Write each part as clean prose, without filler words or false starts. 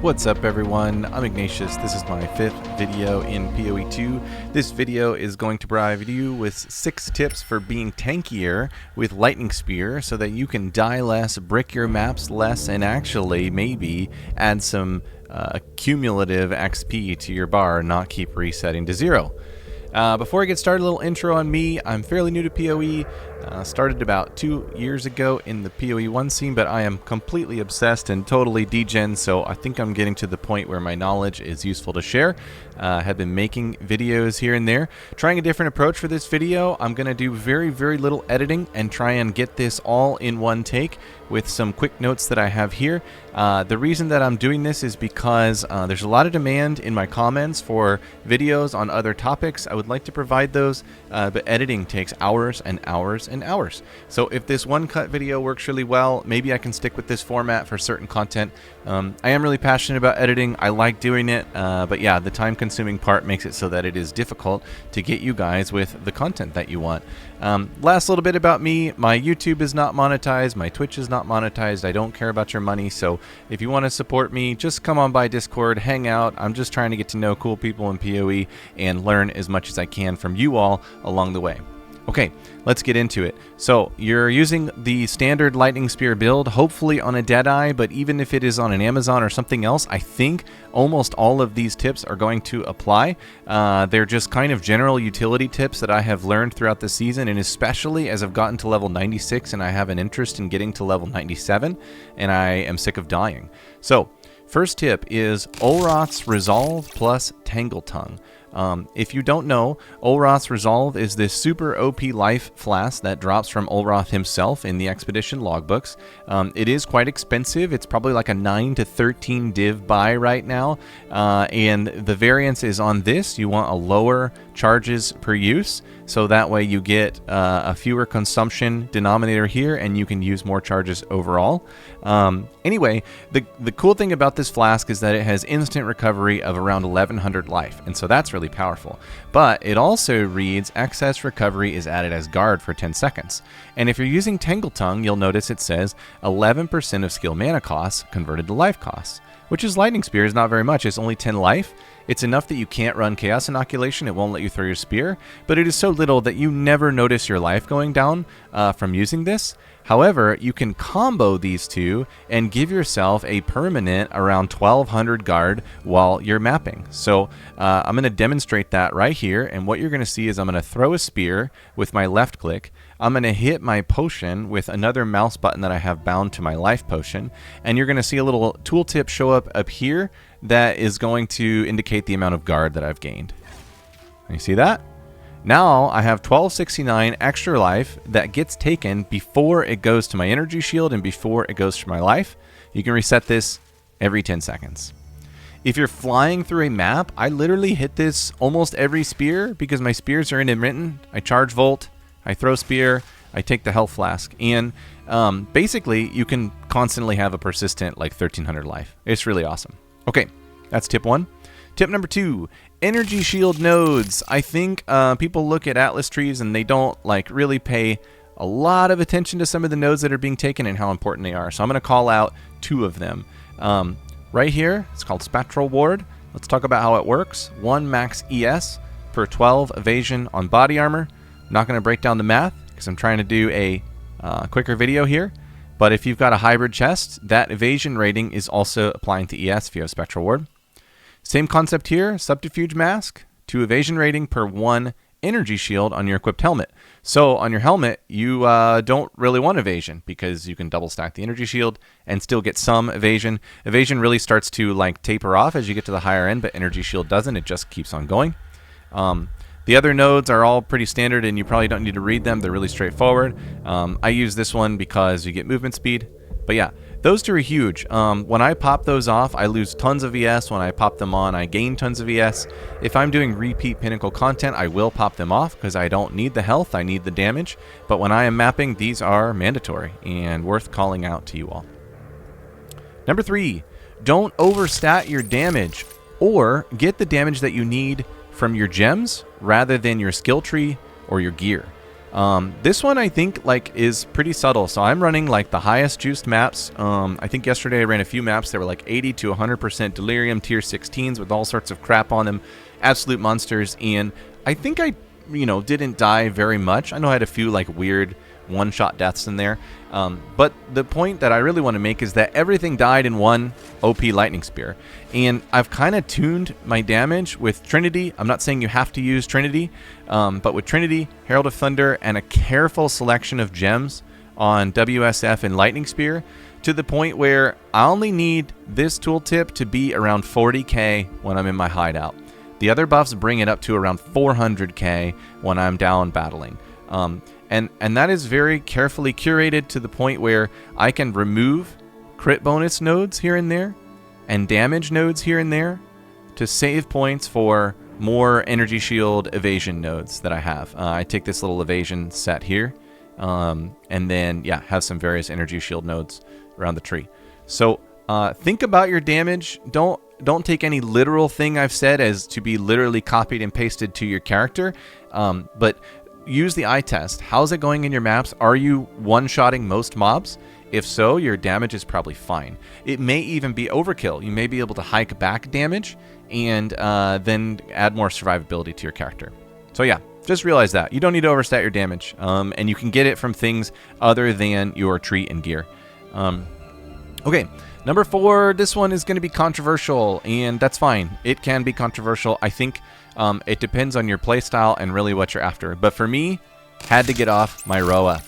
What's up everyone, I'm Ignatius. This is my 5th video in PoE 2. This video is going to provide you with 6 tips for being tankier with Lightning Spear so that you can die less, brick your maps less, and actually maybe add some cumulative XP to your bar and not keep resetting to 0. Before I get started, a little intro on me. I'm fairly new to PoE. Started about 2 years ago in the PoE 1 scene, but I am completely obsessed and totally degen, so I think I'm getting to the point where my knowledge is useful to share. Have been making videos here and there. Trying a different approach for this video. I'm going to do very little editing and try and get this all in one take with some quick notes that I have here. The reason that I'm doing this is because there's a lot of demand in my comments for videos on other topics. I would like to provide those, but editing takes hours and hours and hours. So if this one cut video works really well, maybe I can stick with this format for certain content. I am really passionate about editing. I like doing it, but yeah, the time-consuming part makes it so that it is difficult to get you guys with the content that you want. Last little bit about me, my YouTube is not monetized, my Twitch is not monetized. I don't care about your money, so if you want to support me, just come on by Discord, hang out. I'm just trying to get to know cool people in PoE and learn as much as I can from you all along the way. Okay, let's get into it. So you're using the standard Lightning Spear build, hopefully on a Deadeye, but even if it is on an Amazon or something else, I think almost all of these tips are going to apply. They're just kind of general utility tips that I have learned throughout the season, and especially as I've gotten to level 96 and I have an interest in getting to level 97, and I am sick of dying. So first tip is Olroth's Resolve plus TangleTongue. If you don't know, Olroth's Resolve is this super OP life flask that drops from Olroth himself in the Expedition logbooks. It is quite expensive. It's probably like a 9 to 13 div buy right now, and the variance is on this. You want a lower charges per use, so that way you get a fewer consumption denominator here and you can use more charges overall. Anyway, the cool thing about this flask is that it has instant recovery of around 1100 life, and so that's really powerful. But it also reads excess recovery is added as guard for 10 seconds. And if you're using TangleTongue, you'll notice it says 11% of skill mana costs converted to life costs, which is Lightning Spear is not very much. It's only 10 life. It's enough that you can't run Chaos Inoculation. It won't let you throw your spear, but it is so little that you never notice your life going down from using this. However, you can combo these two and give yourself a permanent around 1200 guard while you're mapping. So I'm going to demonstrate that right here, and what you're going to see is I'm going to throw a spear with my left click. I'm going to hit my potion with another mouse button that I have bound to my life potion, and you're going to see a little tooltip show up here that is going to indicate the amount of guard that I've gained. You see that? Now I have 1269 extra life that gets taken before it goes to my energy shield and before it goes to my life. You can reset this every 10 seconds. If you're flying through a map, I literally hit this almost every spear because my spears are intermittent. I charge volt, I throw spear, I take the health flask, and basically you can constantly have a persistent like 1300 life. It's really awesome. Okay, that's tip 1. Tip number 2, energy shield nodes. I think people look at Atlas trees and they don't like really pay a lot of attention to some of the nodes that are being taken and how important they are. So I'm going to call out 2 of them. Right here, it's called Spectral Ward. Let's talk about how it works. 1 max ES per 12 evasion on body armor. I'm not going to break down the math because I'm trying to do a quicker video here. But if you've got a hybrid chest, that evasion rating is also applying to ES if you have Spectral Ward. Same concept here, Subterfuge Mask, 2 evasion rating per 1 energy shield on your equipped helmet. So on your helmet, you don't really want evasion because you can double stack the energy shield and still get some evasion. Evasion really starts to like taper off as you get to the higher end, but energy shield doesn't. It just keeps on going. The other nodes are all pretty standard and you probably don't need to read them. They're really straightforward. I use this one because you get movement speed. But yeah, those 2 are huge. When I pop those off, I lose tons of ES. When I pop them on, I gain tons of ES. If I'm doing repeat pinnacle content, I will pop them off because I don't need the health, I need the damage. But when I am mapping, these are mandatory and worth calling out to you all. Number 3, don't overstat your damage or get the damage that you need from your gems rather than your skill tree or your gear. This one I think like is pretty subtle. So I'm running like the highest juiced maps. I think yesterday I ran a few maps that were like 80 to 100% delirium tier 16s with all sorts of crap on them, absolute monsters. And I think I, didn't die very much. I know I had a few like weird one-shot deaths in there. But the point that I really want to make is that everything died in one OP lightning spear. And I've kind of tuned my damage with Trinity. I'm not saying you have to use Trinity, but with Trinity, Herald of Thunder, and a careful selection of gems on WSF and Lightning Spear, to the point where I only need this tooltip to be around 40k when I'm in my hideout. The other buffs bring it up to around 400k when I'm down battling. And that is very carefully curated to the point where I can remove crit bonus nodes here and there and damage nodes here and there to save points for more energy shield evasion nodes that I have. I take this little evasion set here, and then have some various energy shield nodes around the tree. So think about your damage. Don't take any literal thing I've said as to be literally copied and pasted to your character, but use the eye test. How's it going in your maps? Are you one-shotting most mobs? If so, your damage is probably fine. It may even be overkill. You may be able to hike back damage and then add more survivability to your character. So yeah, just realize that. You don't need to overstat your damage, and you can get it from things other than your tree and gear. Okay, number 4, this one is going to be controversial, and that's fine. It can be controversial. I think it depends on your playstyle and really what you're after. But for me, had to get off my Rhoa.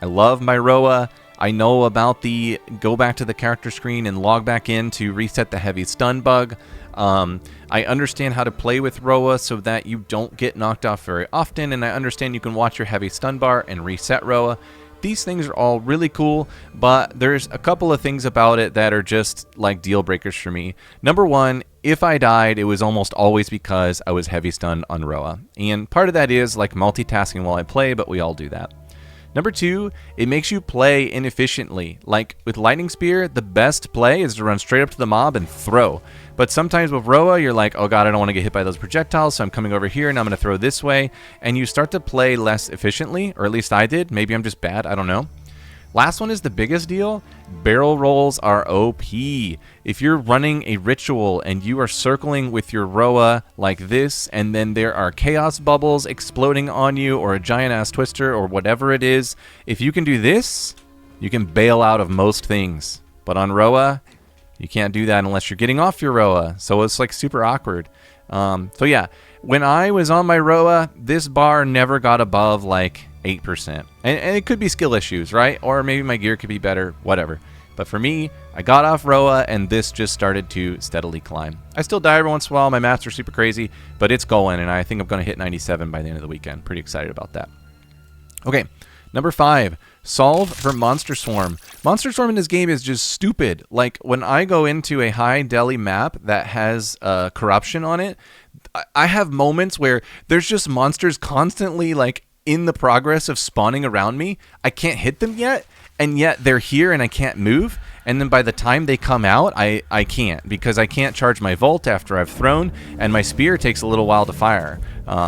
I love my Rhoa. I know about the go back to the character screen and log back in to reset the heavy stun bug. I understand how to play with Rhoa so that you don't get knocked off very often, and I understand you can watch your heavy stun bar and reset Rhoa. These things are all really cool, but there's a couple of things about it that are just like deal breakers for me. Number 1, if I died, it was almost always because I was heavy stunned on Rhoa. And part of that is like multitasking while I play, but we all do that. Number 2, it makes you play inefficiently. Like with Lightning Spear, the best play is to run straight up to the mob and throw. But sometimes with Rhoa, you're like, oh god, I don't want to get hit by those projectiles, so I'm coming over here and I'm going to throw this way. And you start to play less efficiently, or at least I did. Maybe I'm just bad, I don't know. Last one is the biggest deal. Barrel rolls are OP. If you're running a ritual and you are circling with your Rhoa like this, and then there are chaos bubbles exploding on you, or a giant ass twister, or whatever it is, if you can do this, you can bail out of most things. But on Rhoa, you can't do that unless you're getting off your Rhoa, so it's like super awkward. So yeah, when I was on my Rhoa, this bar never got above like 8%. And it could be skill issues, right? Or maybe my gear could be better, whatever. But for me, I got off Rhoa and this just started to steadily climb. I still die every once in a while. My maps are super crazy, but it's going, and I think I'm going to hit 97 by the end of the weekend. Pretty excited about that. Okay, number 5, solve for Monster Swarm. Monster Swarm in this game is just stupid. Like when I go into a high deli map that has corruption on it, I have moments where there's just monsters constantly like in the progress of spawning around me. I can't hit them yet, and yet they're here and I can't move. And then by the time they come out, I can't, because I can't charge my Volt after I've thrown, and my spear takes a little while to fire,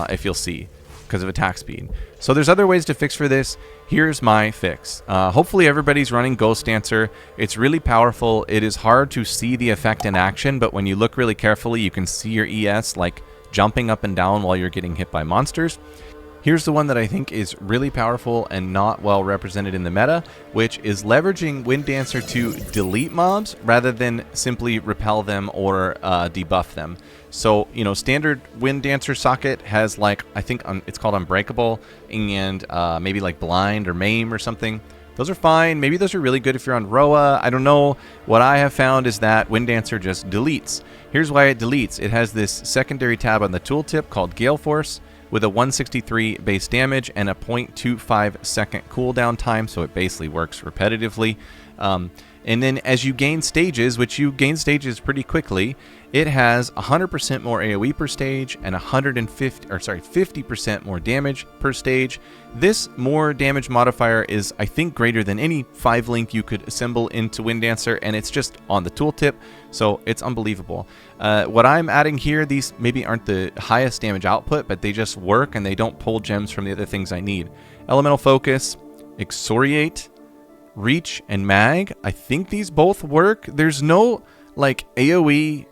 if you'll see, because of attack speed. So there's other ways to fix for this. Here's my fix. Hopefully everybody's running Ghost Dancer. It's really powerful. It is hard to see the effect in action, but when you look really carefully, you can see your ES like jumping up and down while you're getting hit by monsters. Here's the one that I think is really powerful and not well represented in the meta, which is leveraging Wind Dancer to delete mobs rather than simply repel them or debuff them. So, you know, standard Wind Dancer socket has like, I think it's called Unbreakable and maybe like Blind or Maim or something. Those are fine. Maybe those are really good if you're on Rhoa. I don't know. What I have found is that Wind Dancer just deletes. Here's why it deletes. It has this secondary tab on the tooltip called Gale Force, with a 163 base damage and a 0.25 second cooldown time, so it basically works repetitively. And then as you gain stages, which you gain stages pretty quickly, it has 100% more AoE per stage and 50% more damage per stage. This more damage modifier is, I think, greater than any 5-link you could assemble into Wind Dancer, and it's just on the tooltip, so it's unbelievable. What I'm adding here, these maybe aren't the highest damage output, but they just work and they don't pull gems from the other things I need. Elemental Focus, Excoriate, Reach, and Mag. I think these both work. There's no like AoE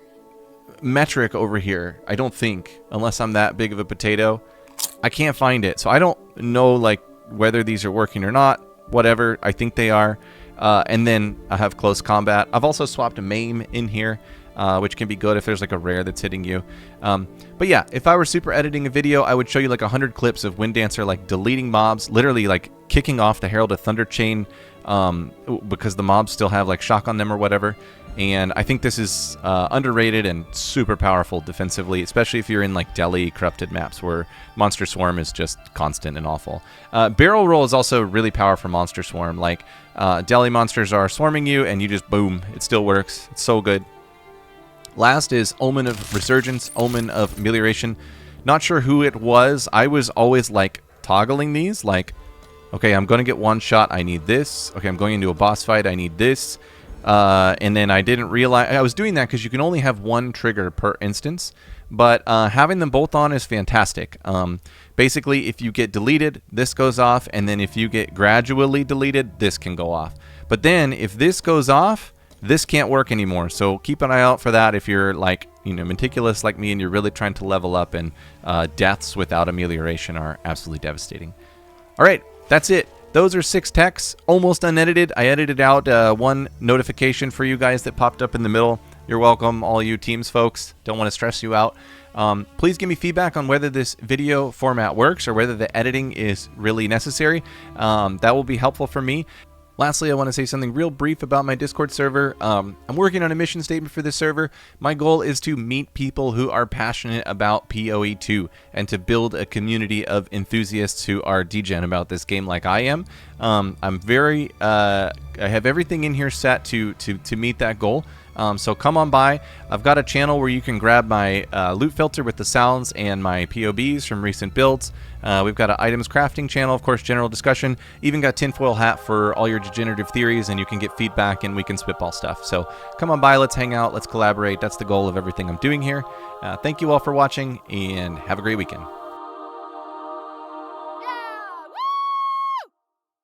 metric over here, I don't think, unless I'm that big of a potato. I can't find it, so I don't know like whether these are working or not. Whatever, I think they are. And then I have Close Combat. I've also swapped a Maim in here, which can be good if there's like a rare that's hitting you. But yeah, if I were super editing a video, I would show you like 100 clips of Wind Dancer like deleting mobs, literally like kicking off the Herald of Thunder chain, because the mobs still have like shock on them or whatever. And I think this is underrated and super powerful defensively, especially if you're in like Delhi corrupted maps where Monster Swarm is just constant and awful. Barrel Roll is also really powerful for Monster Swarm. Like Delhi monsters are swarming you and you just boom, it still works. It's so good. Last is Omen of Resurgence, Omen of Amelioration. Not sure who it was. I was always like toggling these, like, okay, I'm going to get one shot, I need this. Okay, I'm going into a boss fight, I need this. And then I didn't realize I was doing that because you can only have one trigger per instance, but having them both on is fantastic. Basically, if you get deleted, this goes off, and then if you get gradually deleted, this can go off. But then if this goes off, this can't work anymore. So keep an eye out for that if you're like, you know, meticulous like me and you're really trying to level up, and deaths without amelioration are absolutely devastating. All right, that's it. Those are 6 techs, almost unedited. I edited out one notification for you guys that popped up in the middle. You're welcome, all you Teams folks. Don't want to stress you out. Please give me feedback on whether this video format works or whether the editing is really necessary. That will be helpful for me. Lastly, I want to say something real brief about my Discord server. I'm working on a mission statement for this server. My goal is to meet people who are passionate about PoE2 and to build a community of enthusiasts who are degen about this game like I am. I'm very, I have everything in here set to meet that goal. So come on by. I've got a channel where you can grab my loot filter with the sounds and my POBs from recent builds. We've got an items crafting channel, of course, general discussion. Even got tinfoil hat for all your degenerative theories, and you can get feedback and we can spitball stuff. So come on by, let's hang out, let's collaborate. That's the goal of everything I'm doing here. Thank you all for watching, and have a great weekend.